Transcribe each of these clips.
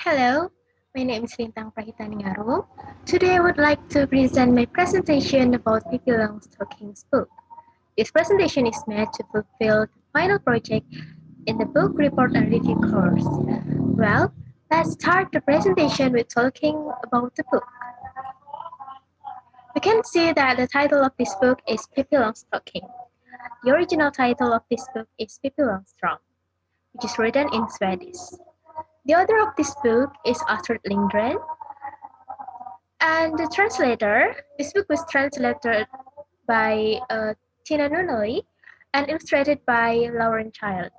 Hello, my name is Prahita Ningarum. Today I would like to present my presentation about Pippi Longstocking's book. This presentation is made to fulfill the final project in the book report and review course. Well, let's start the presentation with talking about the book. We can see that the title of this book is Pippi Longstocking. The original title of this book is Pippi Longstrump, which is written in Swedish. The author of this book is Astrid Lindgren, and the translator. This book was translated by Tina Nunnally and illustrated by Lauren Child.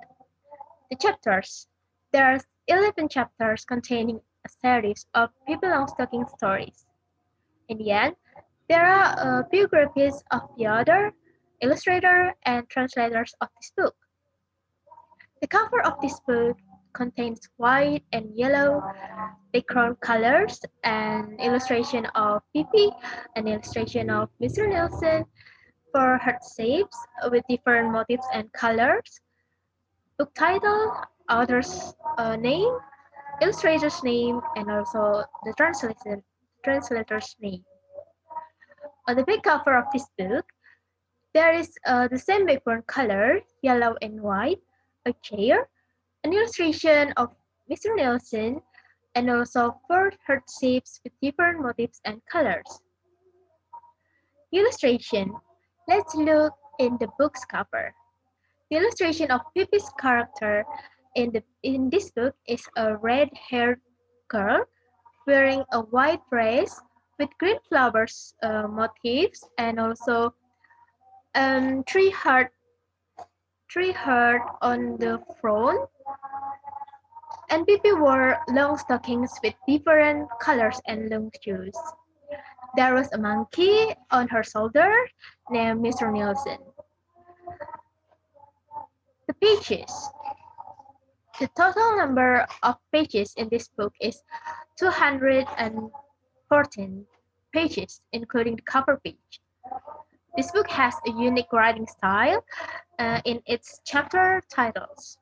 The chapters. There are 11 chapters containing a series of Pippi Longstocking stories. In the end, there are biographies of the author, illustrator, and translators of this book. The cover of this book contains white and yellow background colors, an illustration of Pippi, an illustration of Mr. Nielsen, for heart shapes with different motifs and colors, book title, author's name, illustrator's name, and also the translator's name. On the back cover of this book, there is the same background color, yellow and white, a chair, an illustration of Mr. Nielsen, and also four heart shapes with different motifs and colors. Illustration. Let's look in the book's cover. The illustration of Pippi's character in this book is a red-haired girl wearing a white dress with green flowers motifs and also three heart on the front. And Pippi wore long stockings with different colors and long shoes. There was a monkey on her shoulder named Mr. Nielsen. The pages. The total number of pages in this book is 214 pages, including the cover page. This book has a unique writing style in its chapter titles.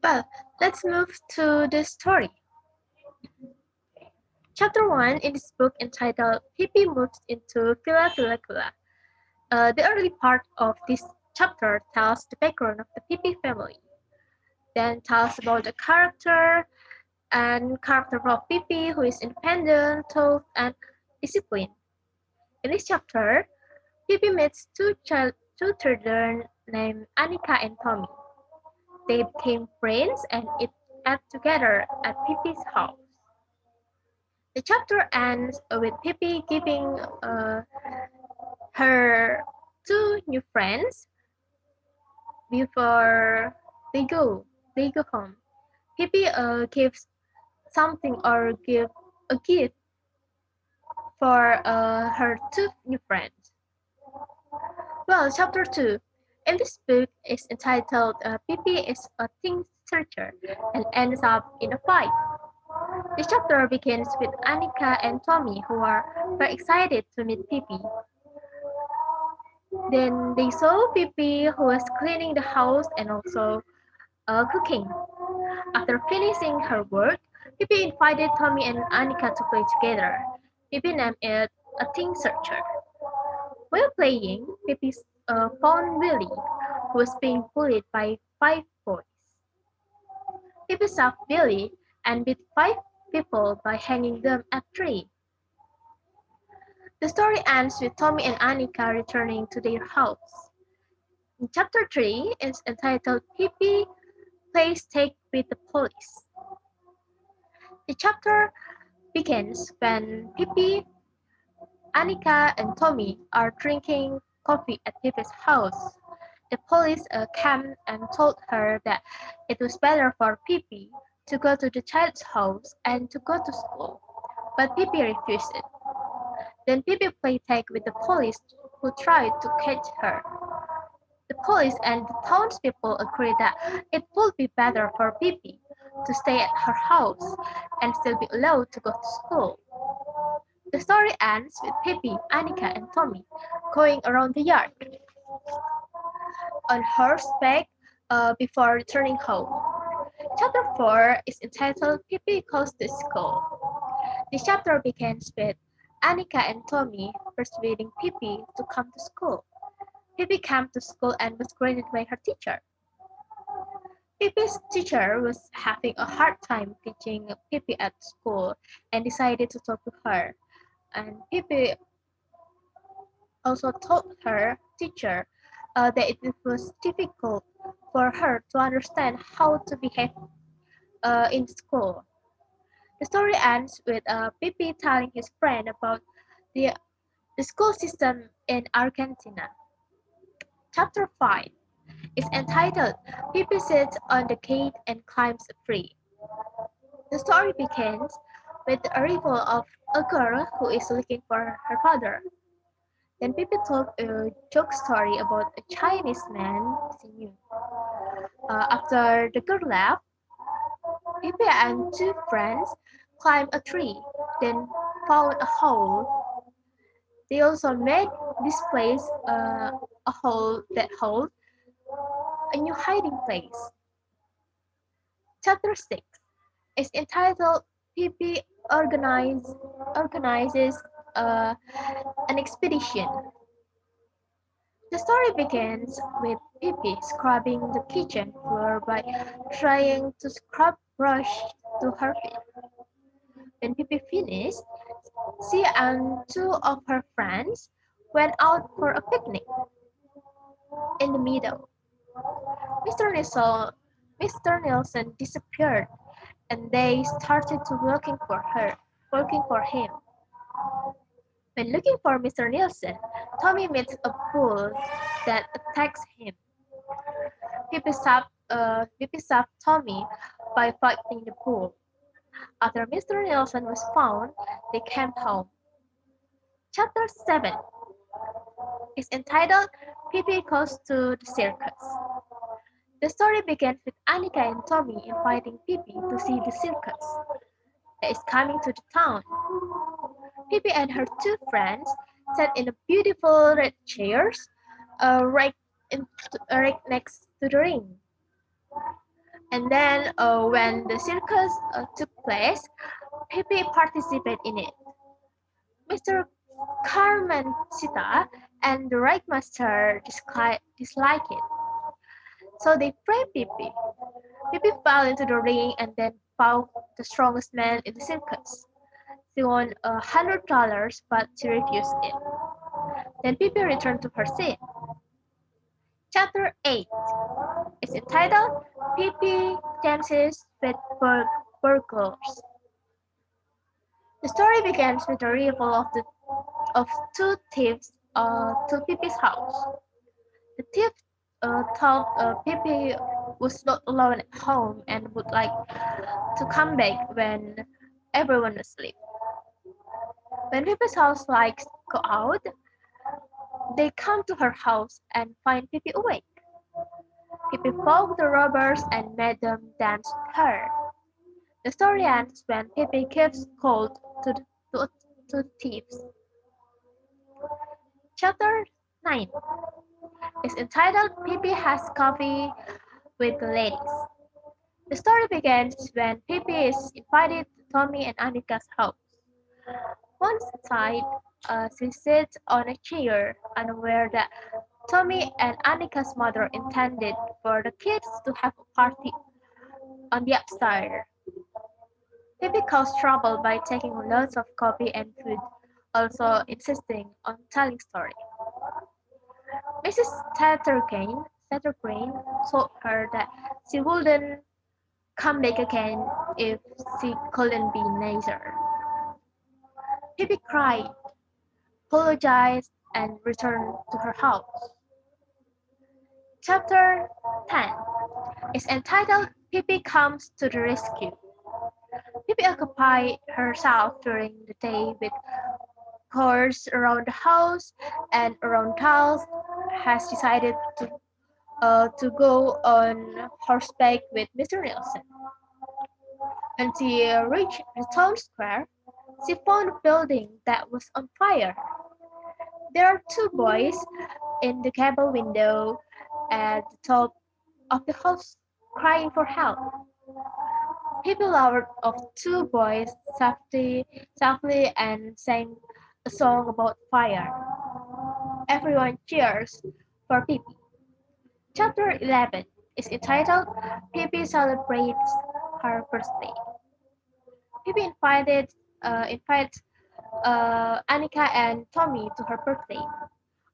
Well, let's move to the story. Chapter 1 in this book entitled Pippi Moves into Villa Villa Villa. The early part of this chapter tells the background of the Pippi family. Then tells about the character of Pippi, who is independent, tough, and disciplined. In this chapter, Pippi meets two children named Annika and Tommy. They became friends and ate together at Pippi's house. The chapter ends with Pippi giving her two new friends before they go home. Pippi gives something or give a gift for her two new friends. Well, chapter 2 in this book is entitled Pippi is a Thing Searcher and ends up in a fight. This chapter begins with Annika and Tommy, who are very excited to meet Pippi. Then they saw Pippi, who was cleaning the house and also cooking. After finishing her work, Pippi invited Tommy and Annika to play together. Pippi named it a Thing Searcher. While playing, Pippi found Willie, who was being bullied by 5 boys. Pippi saved Billy and beat 5 people by hanging them at a tree. The story ends with Tommy and Annika returning to their house. In chapter 3 is entitled Pippi Plays Tag with the Police. The chapter begins when Pippi, Annika, and Tommy are drinking coffee at Pippi's house. The police came and told her that it was better for Pippi to go to the child's house and to go to school, but Pippi refused it. Then Pippi played tag with the police who tried to catch her. The police and the townspeople agreed that it would be better for Pippi to stay at her house and still be allowed to go to school. The story ends with Pippi, Annika, and Tommy going around the yard on horseback before returning home. Chapter 4 is entitled Pippi Goes to School. This chapter begins with Annika and Tommy persuading Pippi to come to school. Pippi came to school and was greeted by her teacher. Pippi's teacher was having a hard time teaching Pippi at school and decided to talk to her. And Pippi also told her teacher that it was difficult for her to understand how to behave in school. The story ends with Pippi telling his friend about the, the school system in Argentina. Chapter 5 is entitled Pippi Sits on the Gate and Climbs a Tree. The story begins with the arrival of a girl who is looking for her father. Then Pippi told a joke story about a Chinese man she knew. After the girl left, Pippi and two friends climbed a tree, then found a hole. They also made this place a hole that holds a new hiding place. Chapter 6 is entitled Pippi organizes uh, an expedition. The story begins with Pippi scrubbing the kitchen floor by trying to scrub brush to her feet. When Pippi finished, she and two of her friends went out for a picnic. In the middle, Mr. Nelson disappeared, and they started to looking for him. When looking for Mr. Nielsen, Tommy meets a bull that attacks him. Pippi stopped Tommy by fighting the bull. After Mr. Nielsen was found, they came home. Chapter 7 is entitled Pippi Goes to the Circus. The story begins with Annika and Tommy inviting Pippi to see the circus that is coming to the town. Pippi and her two friends sat in a beautiful red chairs right next to the ring. And then when the circus took place, Pippi participated in it. Mr. Carmencita and the Ringmaster disliked it, so they framed Pippi. Pippi fell into the ring and then fought the strongest man in the circus. She won $100, but she refused it. Then Pippi returned to her seat. Chapter 8 is entitled Pippi Dances with Burglars. The story begins with the arrival of two thieves to Pippi's house. The thief thought Pippi was not alone at home and would like to come back when everyone was asleep. When Pippi's house lights go out, they come to her house and find Pippi awake. Pippi poked the robbers and made them dance with her. The story ends when Pippi gives gold to thieves. Chapter 9 is entitled Pippi Has Coffee with the Ladies. The story begins when Pippi is invited to Tommy and Annika's house. Once inside, she sits on a chair, unaware that Tommy and Annika's mother intended for the kids to have a party on the upstairs. Pippi caused trouble by taking loads of coffee and food, also insisting on telling stories. Mrs. Sattergreen told her that she wouldn't come back again if she couldn't be nicer. Pippi cried, apologized, and returned to her house. Chapter 10 is entitled Pippi Comes to the Rescue. Pippi occupied herself during the day with chores around the house and around town, has decided to go on horseback with Mr. Nielsen. When she reached the town square, she found a building that was on fire. There are two boys in the gable window at the top of the house crying for help. Pippi lowered of two boys softly and sang a song about fire. Everyone cheers for Pippi. Chapter 11 is entitled Pippi Celebrates Her Birthday. Pippi invites Annika and Tommy to her birthday.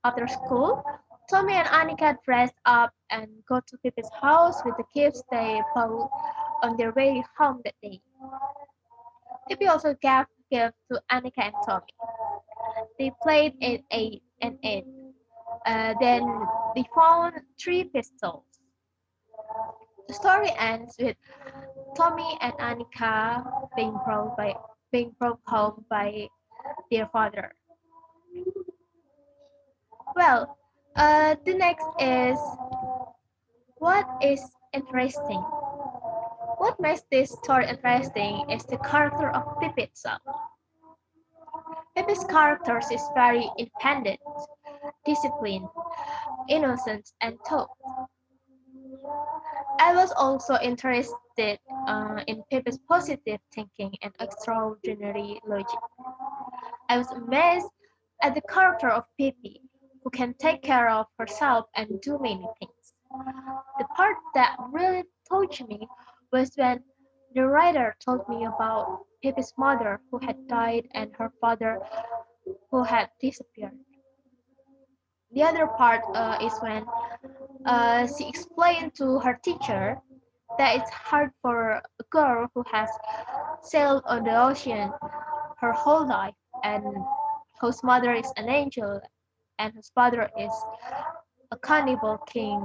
After school, Tommy and Annika dress up and go to Pippi's house with the gifts they bought on their way home that day. Pippi also gave gifts to Annika and Tommy. They played 8 and 8. Then they found three pistols. The story ends with Tommy and Annika being brought home by their father. Well, the next is what is interesting. What makes this story interesting is the character of Pippi itself. Pippi's character is very independent, disciplined, innocent, and tough. I was also interested in Pippi's positive thinking and extraordinary logic. I was amazed at the character of Pippi, who can take care of herself and do many things. The part that really touched me was when the writer told me about Pippi's mother who had died and her father who had disappeared. The other part is when she explained to her teacher that it's hard for a girl who has sailed on the ocean her whole life and whose mother is an angel and whose father is a cannibal king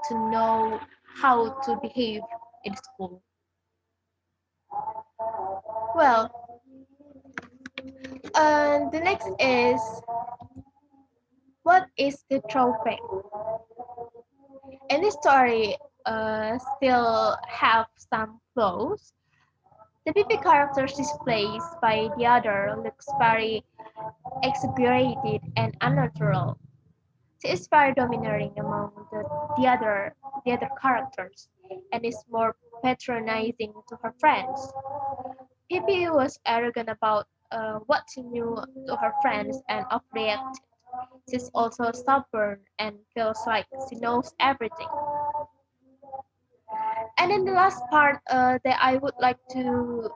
to know how to behave in school. Well, the next is what is the throwback? And this story still have some flaws. The Pippi character's displays by the other looks very exaggerated and unnatural. She is very domineering among the other characters and is more patronizing to her friends. Pippi was arrogant about what she knew to her friends and overreacted. She's also stubborn and feels like she knows everything. And then the last part that I would like to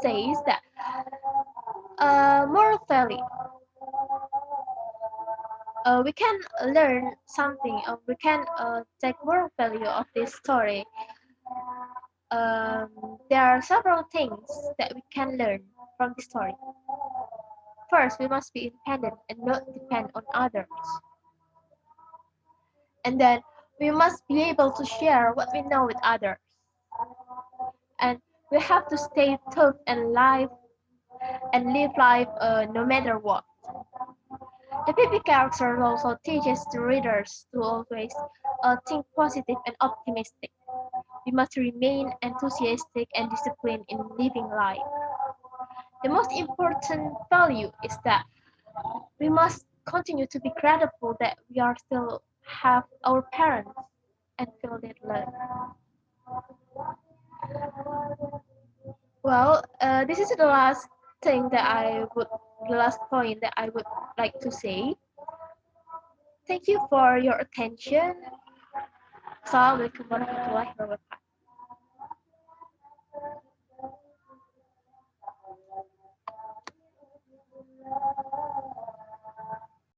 say is that moral value. We can learn something. We can take moral value of this story. There are several things that we can learn from the story. First, we must be independent and not depend on others. And then we must be able to share what we know with others. And we have to stay tough and live life no matter what. The Pippi character also teaches the readers to always think positive and optimistic. We must remain enthusiastic and disciplined in living life. The most important value is that we must continue to be grateful that we are still have our parents and feel that love. Well, this is the last point that I would like to say. Thank you for your attention. Assalamualaikum warahmatullahi wabarakatuh.